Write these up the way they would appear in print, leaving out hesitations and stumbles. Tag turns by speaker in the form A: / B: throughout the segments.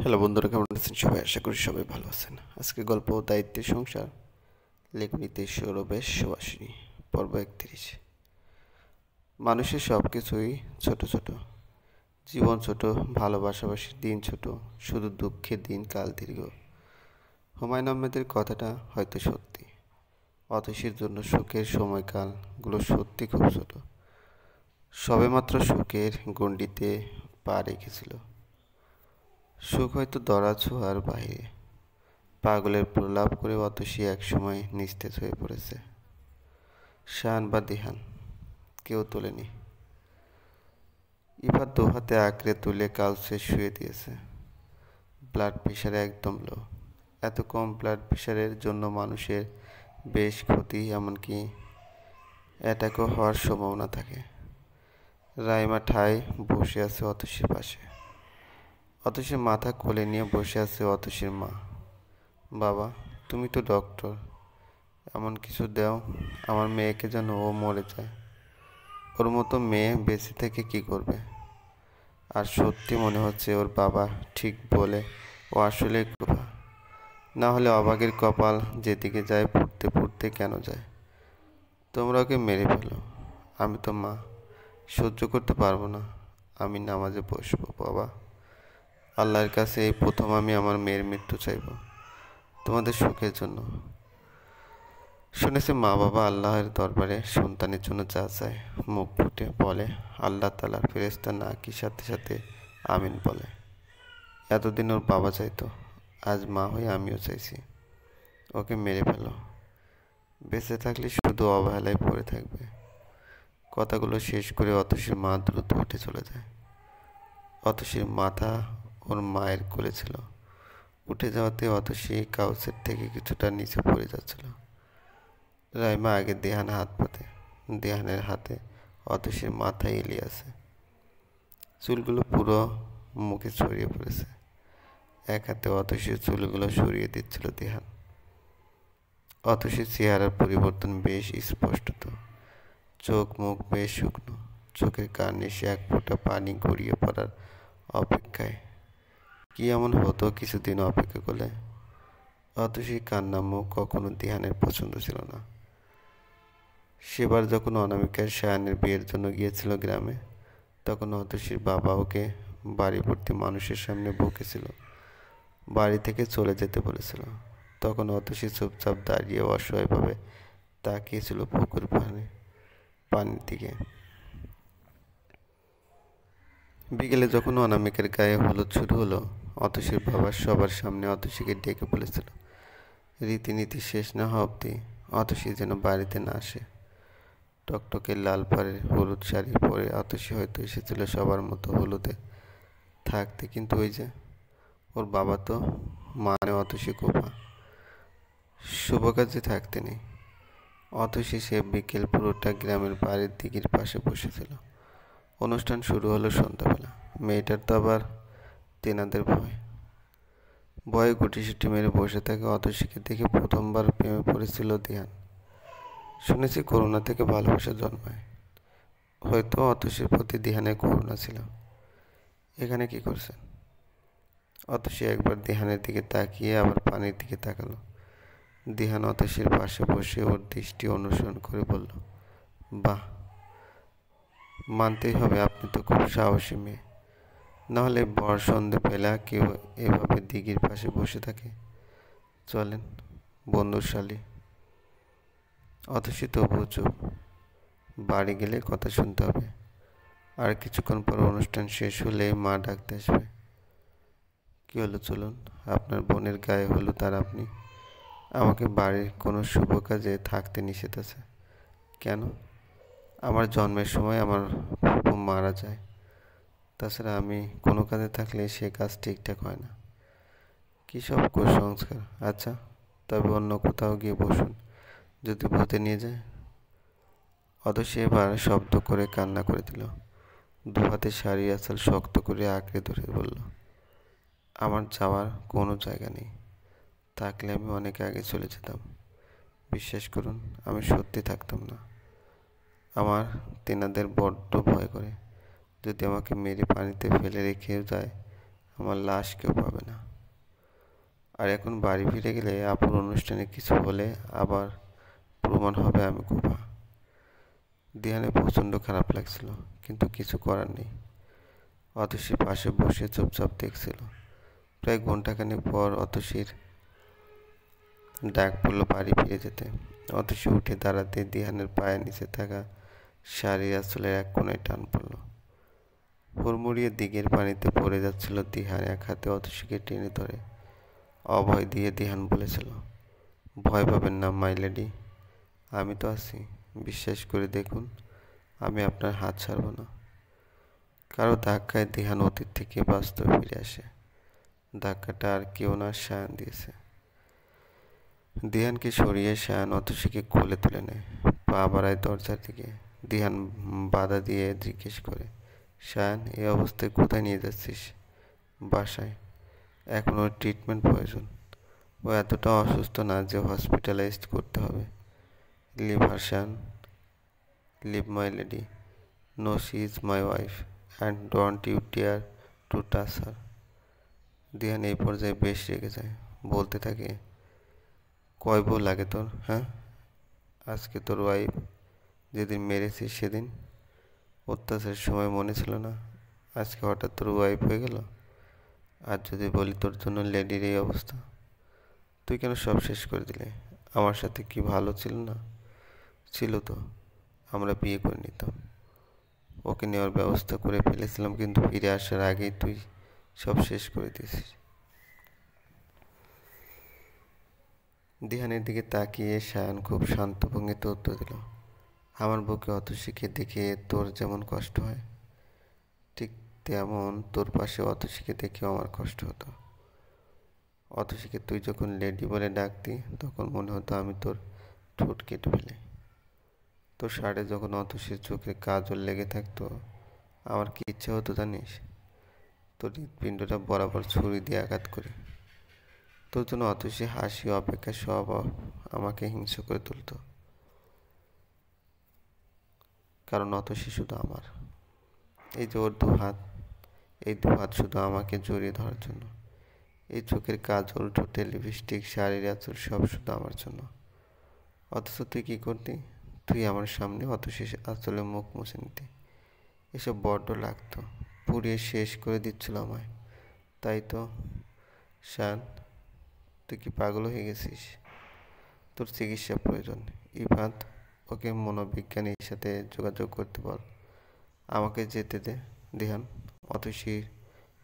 A: Hello বন্ধুরা, কেমন আছেন সবাই? আশা করি সবাই ভালো আছেন। আজকে গল্প দায়িত্বের সংসার, লেখনীতে সৌরভের সুবাসিনী, পর্ব 31। মানুষের সব কিছুই ছোট ছোট, জীবন ছোট, ভালোবাসাবাসির দিন ছোট, শুধু দুঃখের দিন কাল দীর্ঘ। হুমায়ুন আহমেদের কথাটা হয়তো সত্যি। অতসীর জন্য সুখের সময়কালগুলো সত্যি খুব ছোট। সবেমাত্র সুখের গণ্ডিতে পা রেখেছিল। সুখ হয়তো দরা ছোঁয়ার বাইরে। পাগলের প্রলাপ করে অতসী একসময় নিস্তেজ হয়ে পড়েছে। শান বা দিহান কেউ তোলেনি। ইফাত দোহাতে আঁকড়ে তুলে কাউচে শুয়ে দিয়েছে। ব্লাড প্রেশার একদম লো। এত কম ব্লাড প্রেশারের জন্য মানুষের বেশ ক্ষতি, এমনকি অ্যাটাকও হওয়ার সম্ভাবনা থাকে। রাইমা ঠায় বসে আছে অতসীর পাশে। অতসীর মাথা কোলে নিয়ে বসে আছে অতসীর মা। বাবা, তুমি তো ডক্টর, এমন কিছু দাও আমার মেয়েকে যেন ও মরে যায়। ওর মতো মেয়ে বেঁচে থেকে কি করবে? আর সত্যি মনে হচ্ছে ওর বাবা ঠিক বলে, ও আসলে কোপা। না হলে অভাগের কপাল যেদিকে যায় পুড়তে পুড়তে কেন যায়? তোমরা ওকে মেরে ফেলো, আমি তো মা, সহ্য করতে পারবো না। আমি নামাজে বসবো বাবা। আল্লাহর কাছে এই প্রথম আমি আমার মেয়ের মৃত্যু চাইব, তোমাদের সুখের জন্য। শুনেছি মা বাবা আল্লাহর দরবারে সন্তানের জন্য যা চায় মুখ ফুটে বলে আল্লাহ তাআলার ফেরেশতা নাকি সাথে সাথে আমিন বলে। এতদিন ওর বাবা চাইতো, আজ মা হয়ে আমিও চাইছি। ওকে মেরে ফেলো, বেঁচে থাকলে শুধু অবহেলায় পড়ে থাকবে। কথাগুলো শেষ করে অতসীর মা দ্রুত উঠে চলে যায়। অতসীর মাথা ওর মায়ের কোলে ছিল। উঠে যাওয়াতে অতসী কাউচের থেকে কিছুটা নিচে পড়ে যাচ্ছিল। রাইমা আগে দেহানে হাত পাতে। দেহানের হাতে অতসীর মাথায় এলিয়ে আছে। চুলগুলো পুরো মুখে ছড়িয়ে পড়েছে। এক হাতে অতসীর চুলগুলো সরিয়ে দিচ্ছিল দেহান। অতসীর চেহারার পরিবর্তন বেশ স্পষ্টত। চোখ মুখ বেশ শুকনো। চোখের কার্নিশে এক ফোঁটা পানি গড়িয়ে পড়ার অপেক্ষায়। কি এমন হতো কিছুদিন অপেক্ষা করলে? অতসীর কান্না মুখ কখনো দেহানের পছন্দ ছিল না। সেবার যখন অনামিকার সায়ানের বিয়ের জন্য গিয়েছিল গ্রামে, তখন অতসীর বাবা ওকে বাড়ি ভর্তি মানুষের সামনে বকেছিল, বাড়ি থেকে চলে যেতে বলেছিল। তখন অতসী চুপচাপ দাঁড়িয়ে অসহায়ভাবে তাকিয়েছিল পুকুর পানির দিকে। বিকেলে যখন অনামিকার গায়ে হলুদ শুরু হলো, অতসীর বাবা সবার সামনে অতসীকে ডেকে বলেছিল রীতিনীতি শেষ না হওয়া অবধি অতসী যেন বাড়িতে না আসে। টকটকে লাল পাড়ের হলুদ শাড়ি পরে অতসী হয়তো এসেছিল সবার মতো হলুদে থাকতে, কিন্তু ওই যে ওর বাবা তো মানে অতসী কোপা, শুভ কাজে থাকতে নেই। অতসী সে বিকেল পুরোটা গ্রামের বাড়ির দিঘির পাশে বসেছিল। অনুষ্ঠান শুরু হলো সন্ধ্যাবেলা। মেয়েটার তো আবার তেনাদের ভয়ে গুটিসুটি মেরে বসে থাকে অতসীকে দেখে প্রথমবার প্রেমে পড়েছিল ধ্যান। শুনেছি করুণা থেকে ভালোবাসা জন্মায়। হয়তো অতসীর প্রতি ধ্যানের করুণা ছিল। এখানে কি করছেন? অতসী একবার ধ্যানের দিকে তাকিয়ে আবার পানির দিকে তাকালো। ধ্যান অতসীর পাশে বসে ওর দৃষ্টি অনুসরণ করে বলল, বাহ, মানতেই হবে আপনি তো খুব সাহসী মেয়ে। নাহলে ভর সন্ধেবেলা কেউ এভাবে দিঘির পাশে বসে থাকে? চলেন, বন্ধুর শালী। অতসী তবুও চুপ। বাড়ি গেলে কথা শুনতে হবে। আর কিছুক্ষণ পর অনুষ্ঠান শেষ হলে মা ডাকতে আসবে। কি হলো, চলুন। আপনার বোনের গায়ে হলুদ আর আপনি? আমাকে বাড়ির কোনো শুভ কাজে থাকতে নিষেধ আছে। কেন? আমার জন্মের সময় আমার ফুপু মারা যায়। তাছাড়া আমি কোনো কাজে থাকলে সে কাজ ঠিকঠাক হয় না। কী সব কুসংস্কার। আচ্ছা, তবে অন্য কোথাও গিয়ে বসুন, যদি ভূতে নিয়ে যায়। অতসী এবার শব্দ করে কান্না করে দিল। দুহাতে শাড়ি আঁচল শক্ত করে আঁকড়ে ধরে বলল, আমার যাওয়ার কোনো জায়গা নেই। থাকলে আমি অনেক আগে চলে যেতাম। বিশ্বাস করুন, আমি সত্যি থাকতাম না। আমার তেনাদের বড্ড ভয় করে। যদি আমাকে মেরে পানিতে ফেলে রেখেও যায়, আমার লাশ কেউ পাবে না। আর এখন বাড়ি ফিরে গেলে আপুর অনুষ্ঠানে কিছু হলে আবার প্রমাণ হবে আমি কুপা। দিহানের প্রচণ্ড খারাপ লাগছিল, কিন্তু কিছু করার নেই। অতসী পাশে বসে চুপচাপ দেখছিল। প্রায় ঘন্টাখানেক পর অতসীর ডাক পড়ল বাড়ি ফিরে যেতে। অতসী উঠে দাঁড়াতে দিহানের পায়ের নিচে থাকা শাড়ির আঁচলের এক কোণায় টান পড়ল। হুড়মুড়িয়ে দিঘির পানিতে পড়ে যাচ্ছিল দিহান এক হাতে অতসীকে টেনে ধরে। অভয় দিয়ে দিহান বলেছিল, ভয় পাবেন না মাই লেডি, আমি তো আছি, বিশ্বাস করে দেখুন, আমি আপনার হাত ছাড়ব না। কারো ধাক্কায় দিহান অতীত থেকে বাস্তবে ফিরে আসে। ধাক্কাটা আর কেউ না, সায়ান দিয়েছে। দিহানকে সরিয়ে সায়ান অতসীকে কোলে তুলে নেয়, পা বাড়ায় দরজার দিকে। দিহান বাধা দিয়ে জিজ্ঞেস করে, সায়ান, এই অবস্থায় কোথায় নিয়ে যাচ্ছিস? বাসায়। এখন ওর ট্রিটমেন্ট প্রয়োজন। ও এতটা অসুস্থ না যে হসপিটালাইজড করতে হবে। Leave her Sayan, leave my lady. No, she is my wife and don't you dare to touch her. Dihan এই পর্যায়ে বেশ রেগে যায়, বলতে থাকে, কয় বউ লাগে তোর, হ্যাঁ? আজকে তোর ওয়াইফ, যেদিন মেরেছিস সেদিন অত্যাচারের সময় মনে ছিল না, আজকে হঠাৎ তোর ওয়াইফ হয়ে গেল। আর যদি বলি তোর জন্য লেডির এই অবস্থা, তুই কেন সব শেষ করে দিলে? আমার সাথে কি ভালো ছিল না? ছিল তো, আমরা বিয়ে করে নিতাম। ওকে নেওয়ার ব্যবস্থা করে ফেলেছিলাম, কিন্তু ফিরে আসার আগেই তুই সব শেষ করে দিয়েছিস। দিহানের দিকে তাকিয়ে সায়ান খুব শান্ত ভঙ্গিতে উত্তর দিল, আমার বুকে অতসীকে দেখে তোর যেমন কষ্ট হয়, ঠিক তেমন তোর পাশে অতসীকে দেখেও আমার কষ্ট হতো। অতসীকে তুই যখন লেডি বলে ডাকতি, তখন মনে হতো আমি তোর ঠোঁট কেটে ফেলি। তোর শার্টে যখন অতসীর চোখে কাজল লেগে থাকতো, আমার কি ইচ্ছে হতো জানিস? তোর হৃৎপিণ্ডটা বরাবর ছুরি দিয়ে আঘাত করি। তোর জন্য অতসী হাসি অপেক্ষা সব আমাকে হিংস্র করে তুলত, কারণ অতসী শুধু আমার। এই যে ওর দু হাত, এই দু হাত শুধু আমাকে জড়িয়ে ধরার জন্য। এই চোখের কাজল, ঠোঁটের লিপস্টিক, শাড়ির আঁচল সব শুধু আমার জন্য। অথচ তুই কী করতি? তুই আমার সামনে অতসী আঁচলে মুখ মুছে নিতি। এসব বড্ড লাগতো, পুড়িয়ে শেষ করে দিচ্ছিল আমায়। তাই তো শান, তুই কি পাগল হয়ে গেছিস? তোর চিকিৎসা প্রয়োজন। ইফাত, ওকে মনোবিজ্ঞানীর সাথে যোগাযোগ করতে বল। আমাকে যেতে দে দিহান, অতসীর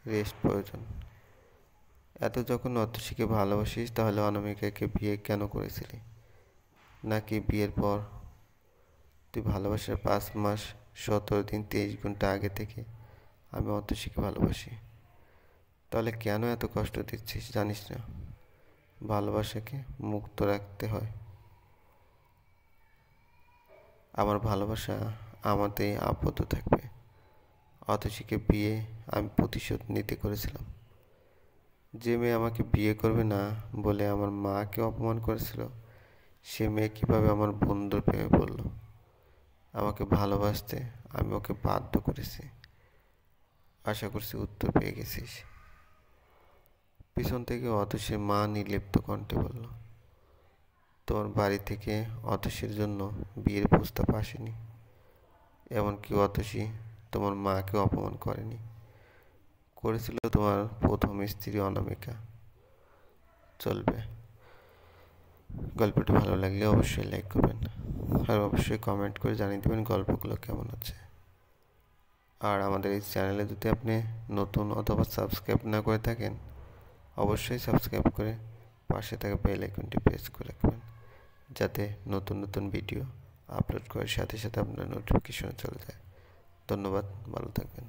A: রেস্ট প্রয়োজন। এত যখন অতসীকে ভালোবাসিস, তাহলে অনামিকাকে বিয়ে কেন করেছিলি? নাকি বিয়ের পর তুই ভালোবাসার 5 মাস 17 দিন 23 ঘন্টা আগে থেকে আমি অতসীকে ভালোবাসি? তাহলে কেন এত কষ্ট দিচ্ছিস জানিস না? ভালোবাসাকে মুক্ত রাখতে হয়। আমার ভালোবাসা আমাতেই আবদ্ধ থাকবে। অতসীকে বিয়ে আমি প্রতিশোধ নিতে করেছিলাম। যে মেয়ে আমাকে বিয়ে করবে না বলে আমার মাকে অপমান করেছিল, সে মেয়ে কীভাবে আমার বন্ধুর প্রেমে পড়ল? আমাকে ভালোবাসতে আমি ওকে বাধ্য করেছি। আশা করছি উত্তর পেয়ে গেছিস। পিছন থেকে অতসীর মা নির্লিপ্ত কণ্ঠে বলল, তোমার বাড়ি থেকে অতসীর জন্য বিয়ের প্রস্তাব আসেনি। এমনকি অতসী তোমার মাকে অপমান করেনি, করেছিল তোমার প্রথম স্ত্রী অনামিকা। চলবে। গল্পটি ভালো লাগলে অবশ্যই লাইক করবেন, আর অবশ্যই কমেন্ট করে জানিয়ে দেবেন গল্পগুলো কেমন আছে। আর আমাদের এই চ্যানেলে যদি আপনি নতুন অথবা সাবস্ক্রাইব না করে থাকেন, অবশ্যই সাবস্ক্রাইব করে পাশে থাকা বেল আইকনটি প্রেস করে রাখবেন, যাতে নতুন নতুন ভিডিও আপলোড করার সাথে সাথে আপনার নোটিফিকেশন চলে যায়। ধন্যবাদ, ভালো থাকবেন।